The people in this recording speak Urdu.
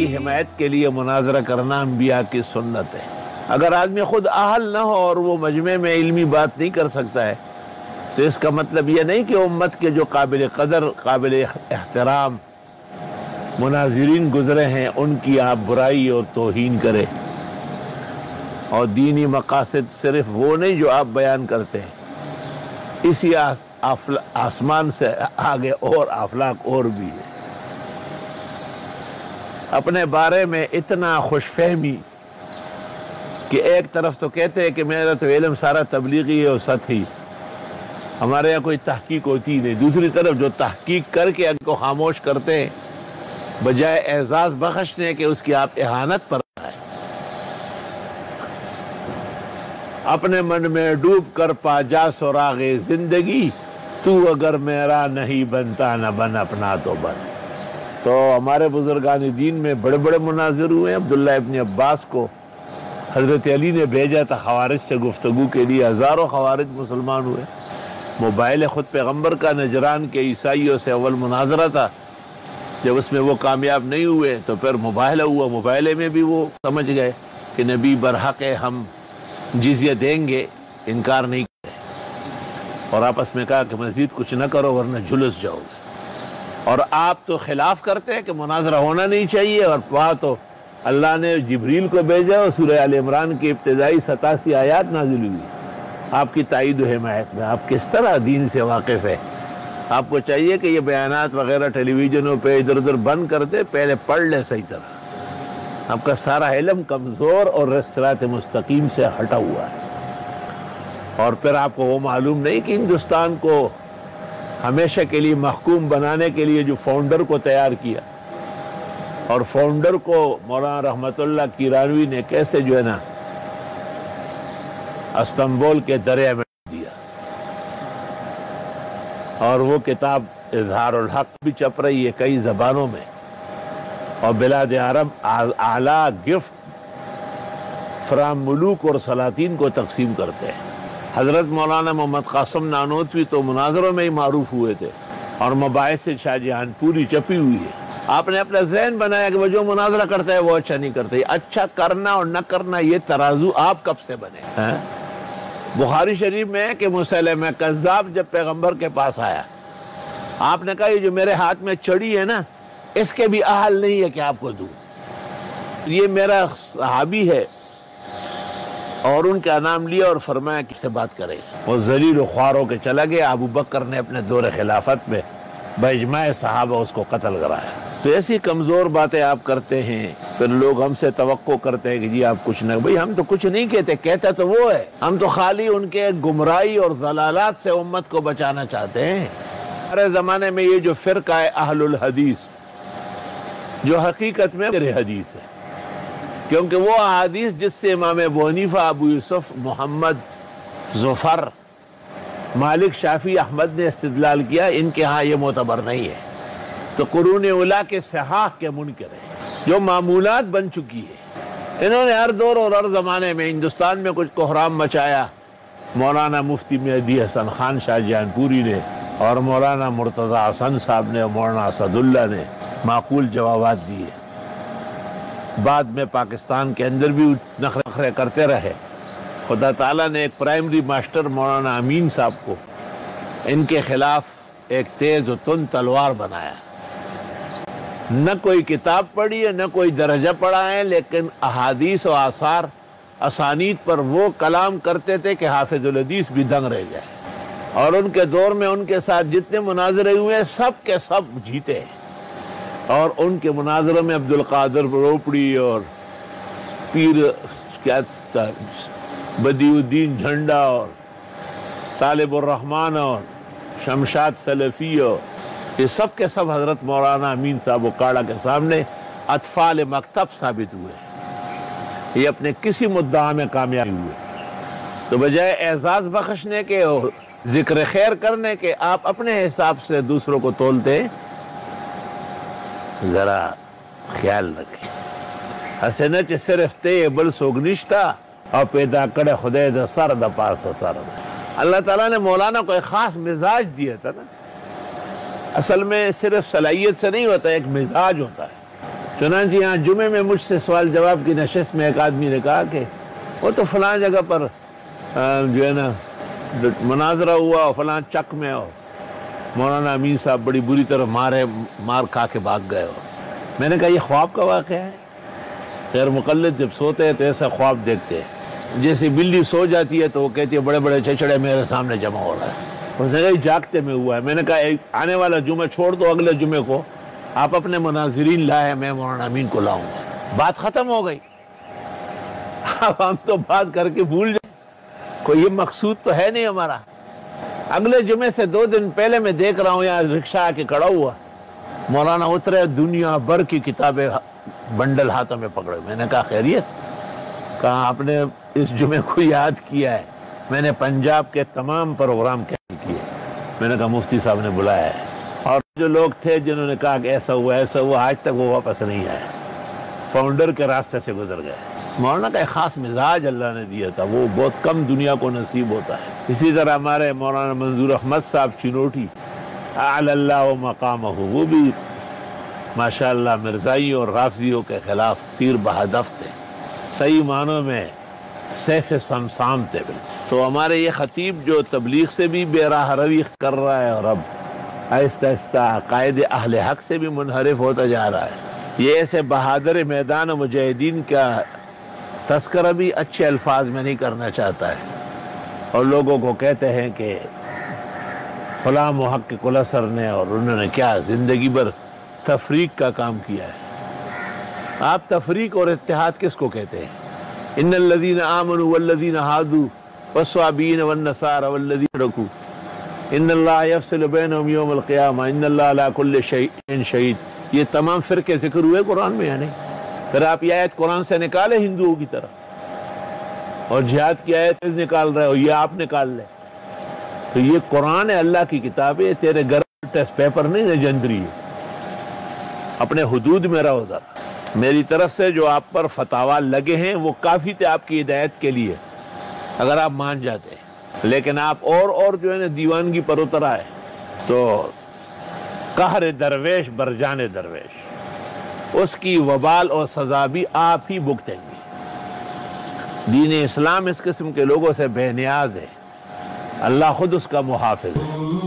کی حمایت کے لیے مناظرہ کرنا انبیاء کی سنت ہے۔ اگر آدمی خود اہل نہ ہو اور وہ مجمع میں علمی بات نہیں کر سکتا ہے تو اس کا مطلب یہ نہیں کہ امت کے جو قابل قدر، قابل احترام مناظرین گزرے ہیں ان کی آپ برائی اور توہین کرے، اور دینی مقاصد صرف وہ نہیں جو آپ بیان کرتے ہیں، اسی آسمان سے آگے اور افلاک اور بھی ہے۔ اپنے بارے میں اتنا خوش فہمی کہ ایک طرف تو کہتے ہیں کہ میرا تو علم سارا تبلیغی ہے اور سطحی، ہمارے یہاں کوئی تحقیق ہوتی نہیں، دوسری طرف جو تحقیق کر کے ان کو خاموش کرتے ہیں بجائے اعزاز بخشنے کے اس کی آپ اہانت پر آئے۔ اپنے من میں ڈوب کر پا جا سراغ زندگی، تو اگر میرا نہیں بنتا نہ بن اپنا تو بن۔ تو ہمارے بزرگان دین میں بڑے بڑے مناظر ہوئے ہیں۔ عبداللہ ابن عباس کو حضرت علی نے بھیجا تھا خوارج سے گفتگو کے لیے، ہزاروں خوارج مسلمان ہوئے۔ موبائل خود پیغمبر کا نجران کے عیسائیوں سے اول مناظرہ تھا، جب اس میں وہ کامیاب نہیں ہوئے تو پھر مباہلہ ہوا، مباہلے میں بھی وہ سمجھ گئے کہ نبی برحق ہے، ہم جزیہ دیں گے، انکار نہیں کرے، اور آپس میں کہا کہ مزید کچھ نہ کرو ورنہ جھلس جاؤ گے۔ اور آپ تو خلاف کرتے ہیں کہ مناظرہ ہونا نہیں چاہیے، اور وہاں تو اللہ نے جبریل کو بھیجا اور سورہ آل عمران کی ابتدائی 87 آیات نازل ہوئی آپ کی تائید و حمایت میں۔ آپ کس طرح دین سے واقف ہے؟ آپ کو چاہیے کہ یہ بیانات وغیرہ ٹیلی ویژنوں پہ ادھر ادھر بند کر دے، پہلے پڑھ لے صحیح طرح۔ آپ کا سارا علم کمزور اور صراط مستقیم سے ہٹا ہوا ہے، اور پھر آپ کو وہ معلوم نہیں کہ ہندوستان کو ہمیشہ کے لیے محکوم بنانے کے لیے جو فاؤنڈر کو تیار کیا، اور فاؤنڈر کو مولانا رحمت اللہ کیرانوی نے کیسے جو ہے نا استنبول کے دریا میں دیا، اور وہ کتاب اظہار الحق بھی چھپ رہی ہے کئی زبانوں میں، اور بلاد عرب اعلیٰ گفٹ فرام ملوک اور سلاطین کو تقسیم کرتے ہیں۔ حضرت مولانا محمد قاسم نانوتوی تو مناظروں میں ہی معروف ہوئے تھے، اور مباحث شاہ جہان پوری چھپی ہوئی ہے۔ آپ نے اپنا ذہن بنایا کہ وہ جو مناظرہ کرتا ہے وہ اچھا نہیں کرتا۔ اچھا کرنا اور نہ کرنا یہ ترازو آپ کب سے بنے؟ بخاری شریف میں ہے کہ مسیلمہ کذاب جب پیغمبر کے پاس آیا، آپ نے کہا یہ جو میرے ہاتھ میں چڑی ہے نا، اس کے بھی اہل نہیں ہے کہ آپ کو دوں، یہ میرا صحابی ہے، اور ان کا نام لیا اور فرمایا کس سے بات کرے۔ وہ ذلیل و خوار ہو کے چلا گیا۔ ابو بکر نے اپنے دور خلافت میں باجماع صحابہ اس کو قتل کرایا۔ تو ایسی کمزور باتیں آپ کرتے ہیں، پھر لوگ ہم سے توقع کرتے ہیں کہ جی آپ کچھ نہ، بھئی ہم تو کچھ نہیں کہتے، کہتا تو وہ ہے، ہم تو خالی ان کے گمراہی اور ضلالات سے امت کو بچانا چاہتے ہیں۔ ہمارے زمانے میں یہ جو فرقہ ہے اہل الحدیث، جو حقیقت میں غیر حدیث ہے، کیونکہ وہ احادیث جس سے امام ابو حنیفہ، ابو یوسف، محمد، ظفر، مالک، شافعی، احمد نے استدلال کیا، ان کے ہاں یہ معتبر نہیں ہے، تو قرون اولیٰ کے صحاح کے منکر ہیں، جو معمولات بن چکی ہے۔ انہوں نے ہر دور اور ہر زمانے میں ہندوستان میں کچھ کوحرام مچایا، مولانا مفتی مہدی حسن خان شاہ جہان پوری نے، اور مولانا مرتضی حسن صاحب نے، اور مولانا اسد اللہ نے معقول جوابات دیے۔ بعد میں پاکستان کے اندر بھی نخرے کرتے رہے۔ خدا تعالیٰ نے ایک پرائمری ماسٹر مولانا امین صاحب کو ان کے خلاف ایک تیز و تند تلوار بنایا۔ نہ کوئی کتاب پڑھی ہے، نہ کوئی درجہ پڑھا ہے، لیکن احادیث و آثار اسانید پر وہ کلام کرتے تھے کہ حافظ الحدیث بھی دنگ رہ جائے۔ اور ان کے دور میں ان کے ساتھ جتنے مناظرے ہوئے سب کے سب جیتے ہیں، اور ان کے مناظروں میں عبد القادر روپڑی اور پیر کیا بدیع الدین جھنڈا اور طالب الرحمن اور شمشاد سلفی اور یہ سب کے سب حضرت مولانا امین صاحب اکاڑا کے سامنے اطفال مکتب ثابت ہوئے، یہ اپنے کسی مدعا میں کامیاب ہوئے۔ تو بجائے اعزاز بخشنے کے اور ذکر خیر کرنے کے، آپ اپنے حساب سے دوسروں کو تولتے ہیں۔ ذرا خیال رکھیں، حسنہ چ صرف تے بل سوگنشتا اور پیدا کڑے خدے دا سر دا پاس سر۔ اللہ تعالیٰ نے مولانا کو ایک خاص مزاج دیا تھا نا، اصل میں صرف صلاحیت سے نہیں ہوتا، ایک مزاج ہوتا ہے۔ چنانچہ یہاں جمعے میں مجھ سے سوال جواب کی نشست میں ایک آدمی نے کہا کہ وہ تو فلاں جگہ پر جو ہے نا مناظرہ ہوا اور فلاں چک میں ہو مولانا امین صاحب بڑی بری طرح مار کھا کے بھاگ گئے ہو۔ میں نے کہا یہ خواب کا واقعہ ہے؟ غیر مقلد جب سوتے ہیں تو ایسا خواب دیکھتے ہیں جیسے بلی سو جاتی ہے تو وہ کہتی ہے بڑے بڑے چچڑے میرے سامنے جمع ہو رہا ہے۔ اس نے کہا جاگتے میں ہوا ہے۔ میں نے کہا آنے والا جمعہ چھوڑ دو، اگلے جمعے کو آپ اپنے مناظرین لائے، میں مولانا امین کو لاؤں گا۔ بات ختم ہو گئی۔ اب ہم تو بات کر کے بھول جائیں، کوئی یہ مقصود تو ہے نہیں ہمارا۔ اگلے جمعے سے 2 دن پہلے میں دیکھ رہا ہوں یہاں رکشہ آ کے کھڑا ہوا، مولانا اترے، دنیا بھر کی کتابیں بنڈل ہاتھوں میں پکڑے۔ میں نے کہا خیریت؟ کہا آپ نے اس جمعے کو یاد کیا ہے؟ میں نے پنجاب کے تمام پروگرام کینسل کیے۔ میں نے کہا مفتی صاحب نے بلایا ہے، اور جو لوگ تھے جنہوں نے کہا کہ ایسا ہوا آج تک وہ واپس نہیں آئے، فاؤنڈر کے راستے سے گزر گئے۔ مولانا کا ایک خاص مزاج اللہ نے دیا تھا، وہ بہت کم دنیا کو نصیب ہوتا ہے۔ اسی طرح ہمارے مولانا منظور احمد صاحب چنوٹی اعلی اللہ مقامہ، وہ بھی ماشاءاللہ مرزائیوں اور رافضیوں کے خلاف تیر بہدف تھے، صحیح معنوں میں سیف سمسام تھے۔ تو ہمارے یہ خطیب جو تبلیغ سے بھی بے راہ روی کر رہا ہے اور اب آہستہ آہستہ عقائد اہل حق سے بھی منحرف ہوتا جا رہا ہے، یہ ایسے بہادر میدان مجاہدین کا تذکرہ بھی اچھے الفاظ میں نہیں کرنا چاہتا ہے، اور لوگوں کو کہتے ہیں کہ فلاں محقق الاسر نے اور انہوں نے کیا زندگی بھر تفریق کا کام کیا ہے۔ آپ تفریق اور اتحاد کس کو کہتے ہیں؟ ان الذین آمنوا والذین ہادوا والصابئین والنصارى والذین اشرکوا ان اللہ یفصل بینہم یوم القیامہ ان اللہ علی کل شیء شہید، یہ تمام فرقے ذکر ہوئے قرآن میں یا نہیں؟ پھر آپ یہ آیت قرآن سے نکالے ہندوؤں کی طرح، اور جہاد کی آیت نکال رہے ہو، یہ آپ نکال لیں۔ تو یہ قرآن ہے، اللہ کی کتاب ہے، تیرے گھر ٹیسٹ پیپر نہیں لیجنڈری ہے۔ اپنے حدود میں رہو ذرا۔ میری طرف سے جو آپ پر فتاوی لگے ہیں وہ کافی تھے آپ کی ہدایت کے لیے اگر آپ مان جاتے ہیں، لیکن آپ اور جو ہے نا دیوانگی پر اتر آئے تو قہر درویش برجان درویش، اس کی وبال اور سزا بھی آپ ہی بھگتیں گے۔ دین اسلام اس قسم کے لوگوں سے بے نیاز ہے، اللہ خود اس کا محافظ ہے۔